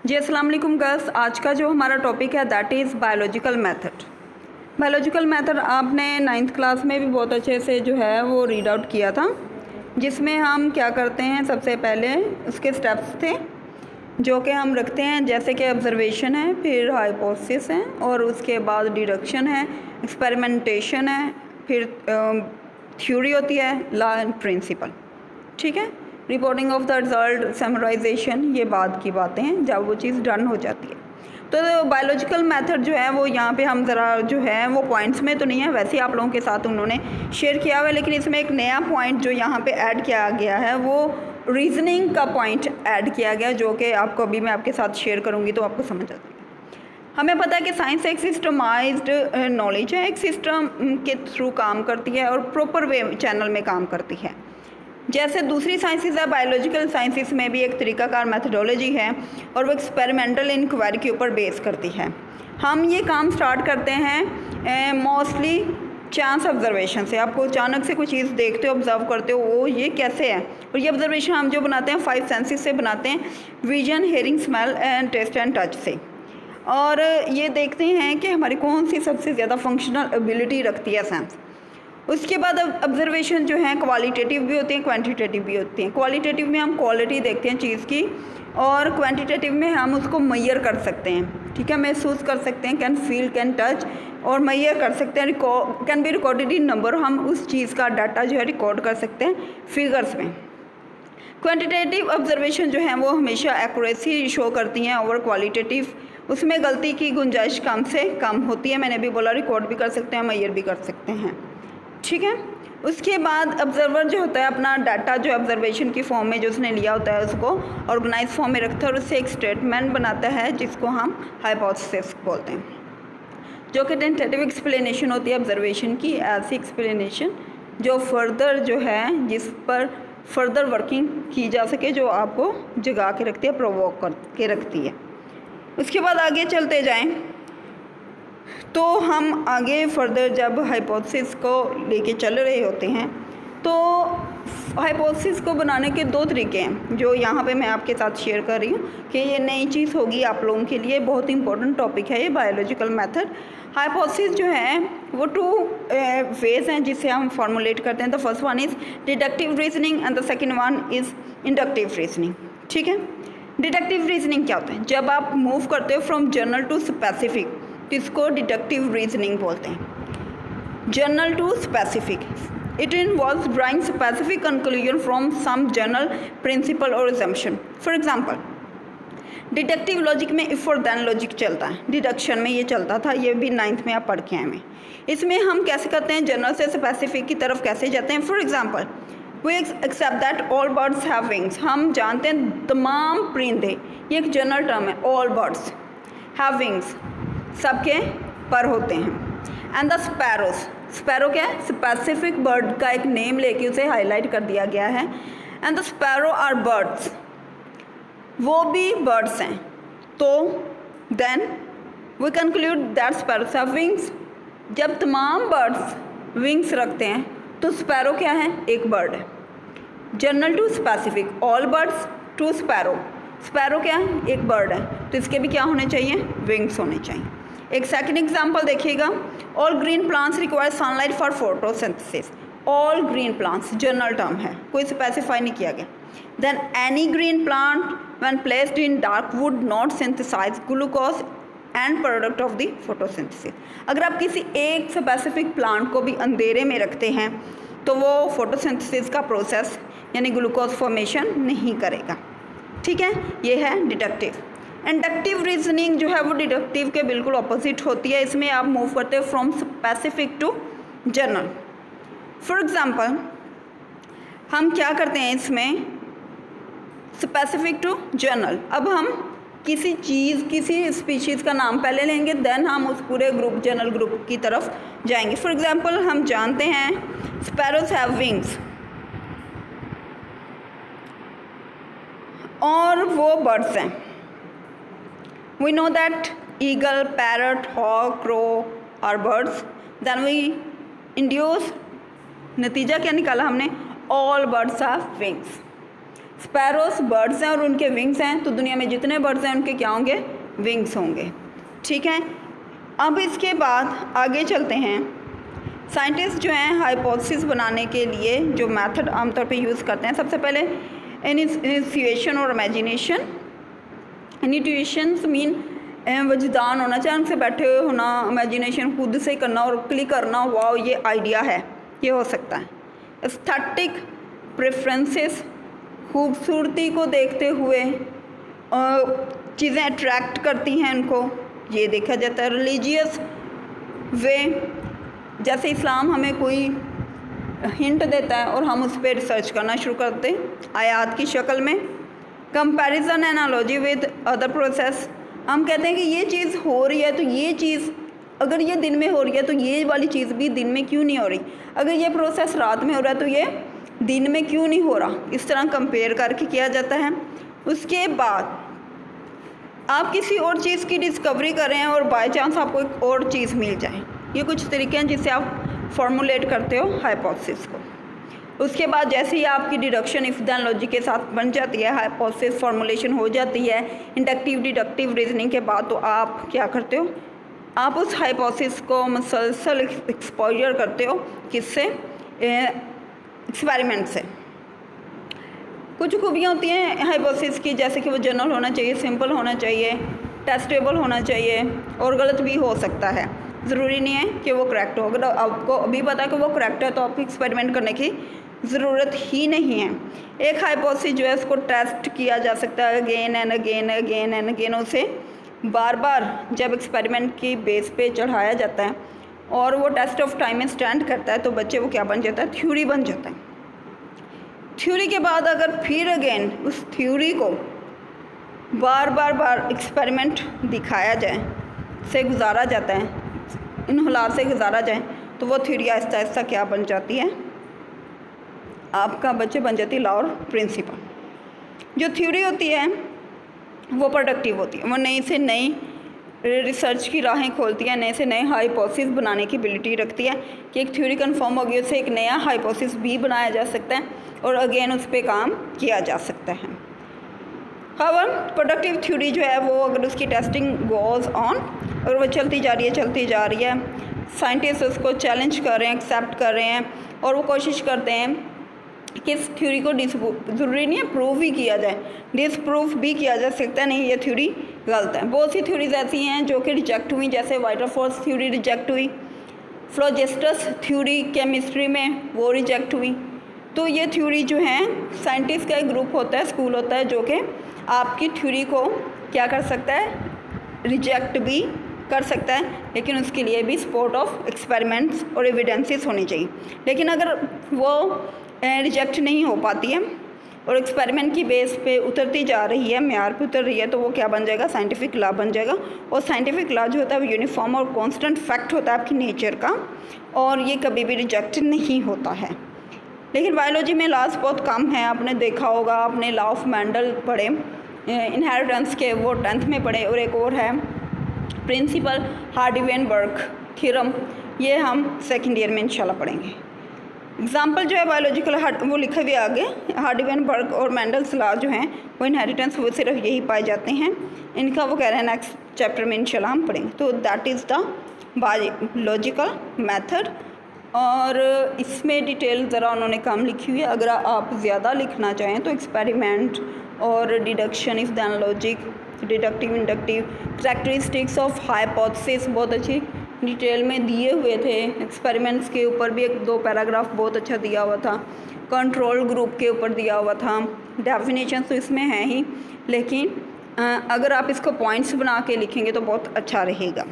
जी अस्सलाम वालेकुम गर्ल्स। आज का जो हमारा टॉपिक है that is biological method. Biological method आपने 9th क्लास में भी बहुत अच्छे से जो है वो रीड आउट किया था, जिसमें हम क्या करते हैं, सबसे पहले उसके स्टेप्स थे जो कि हम रखते हैं, जैसे कि ऑब्जर्वेशन है, फिर हाइपोथेसिस है, और उसके बाद डिडक्शन है, एक्सपेरिमेंटेशन है, फिर थ्योरी होती है, लॉ एंड प्रिंसिपल। ठीक है, reporting of the result, summarisation, ये बाद की बातें हैं जब वो चीज़ डन हो जाती है। तो बायोलॉजिकल मेथड जो है वो यहाँ पे हम ज़रा जो है वो पॉइंट्स में तो नहीं है, वैसे आप लोगों के साथ उन्होंने शेयर किया हुआ है, लेकिन इसमें एक नया पॉइंट जो यहाँ पे ऐड किया गया है वो रीजनिंग का पॉइंट ऐड किया गया, जो कि आपको अभी मैं आपके साथ शेयर करूँगी तो आपको समझ आ जाएगी। हमें पता है कि साइंस एक सिस्टमाइज्ड नॉलेज है, एक सिस्टम के थ्रू काम करती है और प्रॉपर वे चैनल में काम करती है। जैसे दूसरी साइंसेस है, बायोलॉजिकल साइंसेस में भी एक तरीकाकार मेथडोलॉजी है और वो एक्सपेरिमेंटल इंक्वायरी के ऊपर बेस करती है। हम ये काम स्टार्ट करते हैं मोस्टली चांस ऑब्जर्वेशन से। आपको अचानक से कोई चीज़ देखते हो, ऑब्जर्व करते हो, वो ये कैसे है, और ये ऑब्जर्वेशन हम जो बनाते हैं 5 सेंसेस से बनाते हैं, vision, hearing, smell and taste and touch से। और ये देखते हैं कि हमारी कौन सी सबसे ज़्यादा फंक्शनल एबिलिटी रखती है सेंस। उसके बाद ऑब्जर्वेशन जो है क्वालिटेटिव भी होती हैं, क्वांटिटेटिव भी होती हैं। क्वालिटेटिव में हम क्वालिटी देखते हैं चीज़ की, और क्वांटिटेटिव में हम उसको मैयर कर सकते हैं। ठीक है, महसूस कर सकते हैं, कैन फील, कैन टच, और मैयर कर सकते हैं, can be recorded in number. हम उस चीज़ का डाटा जो है रिकॉर्ड कर सकते हैं फिगर्स में। क्वांटिटेटिव ऑब्जर्वेशन जो है वो हमेशा एक्यूरेसी शो करती हैं ओवर क्वालिटेटिव, उसमें गलती की गुंजाइश कम से कम होती है। मैंने भी बोला, रिकॉर्ड भी कर सकते हैं, मैयर भी कर सकते हैं। ठीक है, उसके बाद ऑब्जर्वर जो होता है अपना डाटा जो ऑब्जर्वेशन की फॉर्म में जो उसने लिया होता है उसको ऑर्गेनाइज फॉर्म में रखता है और उससे एक स्टेटमेंट बनाता है जिसको हम हाइपोथेसिस बोलते हैं, जो कि टेंटेटिव एक्सप्लेनेशन होती है ऑब्जर्वेशन की। ऐसी एक्सप्लेनेशन जो फर्दर जो है, जिस पर फर्दर वर्किंग की जा सके, जो आपको जगा के रखती है, प्रोवोक करके रखती है। उसके बाद आगे चलते जाएं तो हम आगे फर्दर जब हाइपोथेसिस को लेके चल रहे होते हैं तो हाइपोथेसिस को बनाने के 2 तरीके हैं जो यहाँ पे मैं आपके साथ शेयर कर रही हूँ कि ये नई चीज़ होगी आप लोगों के लिए। बहुत इंपॉर्टेंट टॉपिक है ये बायोलॉजिकल मेथड। हाइपोथेसिस जो है वो 2 वेज हैं जिससे हम फॉर्मुलेट करते हैं। The first one is deductive reasoning and the second one is inductive reasoning. ठीक है, डिडक्टिव रीजनिंग क्या होता है? जब आप मूव करते हो फ्रॉम जनरल टू स्पेसिफिक, इसको डिडक्टिव रीजनिंग बोलते हैं। General to specific, it involves drawing specific conclusion from some general principle और assumption. For example, deductive logic में इफ और देन लॉजिक चलता है, डिडक्शन में ये चलता था, ये भी 9th में आप पढ़ के आए हैं। इसमें हम कैसे करते हैं, जनरल से स्पेसिफिक की तरफ कैसे जाते हैं। For example, we accept that all birds have wings. हम जानते हैं तमाम परिंदे, ये एक जनरल टर्म है, ऑल बर्ड्स हैव विंग्स, सबके पर होते हैं। एंड द स्पैरोज, स्पैरो क्या है? स्पेसिफिक बर्ड का एक नेम लेके उसे हाईलाइट कर दिया गया है। And the sparrow are birds, वो भी बर्ड्स हैं। तो then we conclude that sparrows have wings. जब तमाम बर्ड्स विंग्स रखते हैं तो स्पैरो क्या है? एक बर्ड है। General to specific, all birds to sparrow, sparrow क्या है? एक बर्ड है, तो इसके भी क्या होने चाहिए? विंग्स होने चाहिए। एक सेकंड एग्जांपल देखिएगा, all green plants require sunlight for photosynthesis. All green plants general term है, कोई स्पेसिफाई नहीं किया गया। Then any green plant when placed in dark wood not synthesise glucose and product of the photosynthesis. अगर आप किसी एक स्पेसिफिक प्लांट को भी अंधेरे में रखते हैं तो वो फोटोसिंथेसिस का प्रोसेस यानी ग्लूकोज फॉर्मेशन नहीं करेगा। ठीक है, ये है डिडक्टिव। इंडक्टिव रीजनिंग जो है वो डिडक्टिव के बिल्कुल ऑपोजिट होती है। इसमें आप मूव करते हो from specific to general. For example, हम क्या करते हैं इसमें, स्पेसिफिक टू जनरल। अब हम किसी चीज़, किसी स्पीशीज़ का नाम पहले लेंगे, देन हम उस पूरे ग्रुप, जनरल ग्रुप की तरफ जाएंगे। फॉर एग्जांपल, हम जानते हैं स्पैरोज हैव विंग्स, और वो बर्ड्स हैं। We know that eagle, parrot, hawk, crow are birds. Then we induce, नतीजा क्या निकाला हमने? All birds have wings. Sparrows birds हैं और उनके विंग्स हैं, तो दुनिया में जितने बर्ड्स हैं उनके क्या होंगे, विंग्स होंगे। ठीक है, अब इसके बाद आगे चलते हैं। साइंटिस्ट जो हैं हाइपोथेसिस बनाने के लिए जो मेथड आमतौर पे यूज़ करते हैं, सबसे पहले इनिशिएशन और इमेजिनेशन। इनिट्यूशंस मीन वजदान होना चाहिए, उनसे बैठे हुए होना, इमेजिनेशन खुद से करना और क्लिक करना, वाओ ये आइडिया है, ये हो सकता है। एस्थेटिक प्रेफरेंसेस, खूबसूरती को देखते हुए चीज़ें अट्रैक्ट करती हैं उनको, ये देखा जाता है। रिलीजियस वे, जैसे इस्लाम हमें कोई हिंट देता है और हम उस पर रिसर्च करना शुरू करते हैं आयात की शक्ल में। Comparison analogy with other process, हम कहते हैं कि ये चीज़ हो रही है तो ये चीज़ अगर ये दिन में हो रही है तो ये वाली चीज़ भी दिन में क्यों नहीं हो रही, अगर ये प्रोसेस रात में हो रहा है तो ये दिन में क्यों नहीं हो रहा, इस तरह कंपेयर करके किया जाता है। उसके बाद आप किसी और चीज़ की डिस्कवरी करें और बाय चांस आपको एक और चीज़ मिल जाए, ये कुछ तरीके हैं जिससे आप फॉर्मुलेट करते हो हाइपोथेसिस को। उसके बाद जैसे ही आपकी डिडक्शन इफ देन लॉजिक के साथ बन जाती है, हाइपोथेसिस फॉर्मुलेशन हो जाती है इंडक्टिव डिडक्टिव रीजनिंग के बाद, तो आप क्या करते हो, आप उस हाइपोथेसिस को मुसलसल एक्सपोजर करते हो, किससे, एक्सपेरिमेंट से। कुछ खूबियाँ होती हैं हाइपोथेसिस की, जैसे कि वो जनरल होना चाहिए, सिंपल होना चाहिए, टेस्टेबल होना चाहिए और गलत भी हो सकता है, ज़रूरी नहीं है कि वो करेक्ट हो। अगर आपको अभी पता है कि वो करेक्ट है तो आपको एक्सपेरिमेंट करने की ज़रूरत ही नहीं है। एक हाइपोथेसिस जो है उसको टेस्ट किया जा सकता है again and again again and again, उसे बार बार जब एक्सपेरिमेंट की बेस पे चढ़ाया जाता है और वो टेस्ट ऑफ टाइम में स्टैंड करता है तो बच्चे वो क्या बन जाता है, थ्योरी बन जाता है। थ्योरी के बाद अगर फिर अगेन उस थ्योरी को बार बार एक्सपेरिमेंट दिखाया जाए, से गुजारा जाता है, इन हालात से गुजारा जाए, तो वो थ्योरी आहिस्ता आहिस्ता क्या बन जाती है, आपका बच्चे बन जाती है लॉ और प्रिंसिपल। जो थ्योरी होती है वो प्रोडक्टिव होती है, वो नई से नई रिसर्च की राहें खोलती है, नए से नए हाइपोथेसिस बनाने की एबिलिटी रखती है कि एक थ्योरी कंफर्म होगी, उससे एक नया हाइपोथेसिस भी बनाया जा सकता है और अगेन उस पर काम किया जा सकता है। हाउएवर प्रोडक्टिव थ्योरी जो है वो अगर उसकी टेस्टिंग गोज ऑन, अगर वो चलती जा रही है, साइंटिस्ट उसको चैलेंज कर रहे हैं, एक्सेप्ट कर रहे हैं और वो कोशिश करते हैं कि इस थ्योरी को ज़रूरी नहीं है प्रूव ही किया जाए, डिसप्रूव भी किया जा सकता है, नहीं ये थ्योरी गलत है। बहुत सी थ्योरीज ऐसी हैं जो कि रिजेक्ट हुई, जैसे वाइटरफोर्स थ्योरी रिजेक्ट हुई, फ्लोजेस्टस थ्योरी केमिस्ट्री में वो रिजेक्ट हुई। तो ये थ्योरी जो है साइंटिस्ट का एक ग्रुप होता है, स्कूल होता है, जो कि आपकी थ्योरी को क्या कर सकता है, रिजेक्ट भी कर सकता है, लेकिन उसके लिए भी सपोर्ट ऑफ एक्सपेरिमेंट्स और एविडेंसेस होनी चाहिए। लेकिन अगर वो रिजेक्ट नहीं हो पाती है और एक्सपेरिमेंट की बेस पे उतरती जा रही है, म्यार पे उतर रही है, तो वो क्या बन जाएगा, साइंटिफिक लॉ बन जाएगा। और साइंटिफिक लॉ जो होता है वो यूनिफॉर्म और कांस्टेंट फैक्ट होता है आपकी नेचर का, और ये कभी भी रिजेक्ट नहीं होता है। लेकिन बायोलॉजी में लॉज बहुत कम है, आपने देखा होगा, आपने लॉ ऑफ मैंडल पढ़े इनहेरिटेंस के, वो 10th में पढ़े, और एक और है प्रिंसिपल हार्डी-वेनबर्ग थ्योरम, ये हम सेकेंड ईयर में इंशाल्लाह पढ़ेंगे। एग्जाम्पल जो है बायोलॉजिकल वो लिखे हुए आगे, हार्डी-वेनबर्ग और मैंडल्स लॉ जो हैं वो इनहेरिटेंस वो सिर्फ यही पाए जाते हैं, इनका वो कह रहे हैं नेक्स्ट चैप्टर में इंशाल्लाह हम पढ़ेंगे। तो that is the biological method, और इसमें डिटेल ज़रा उन्होंने कम लिखी हुई है। अगर आप ज़्यादा लिखना चाहें तो एक्सपेरिमेंट और deduction if then logic, deductive inductive, characteristics of hypothesis बहुत अच्छी डिटेल में दिए हुए थे। एक्सपेरिमेंट्स के ऊपर भी 1-2 पैराग्राफ बहुत अच्छा दिया हुआ था, कंट्रोल ग्रुप के ऊपर दिया हुआ था, डेफिनेशन तो इसमें है ही, लेकिन अगर आप इसको पॉइंट्स बना के लिखेंगे तो बहुत अच्छा रहेगा।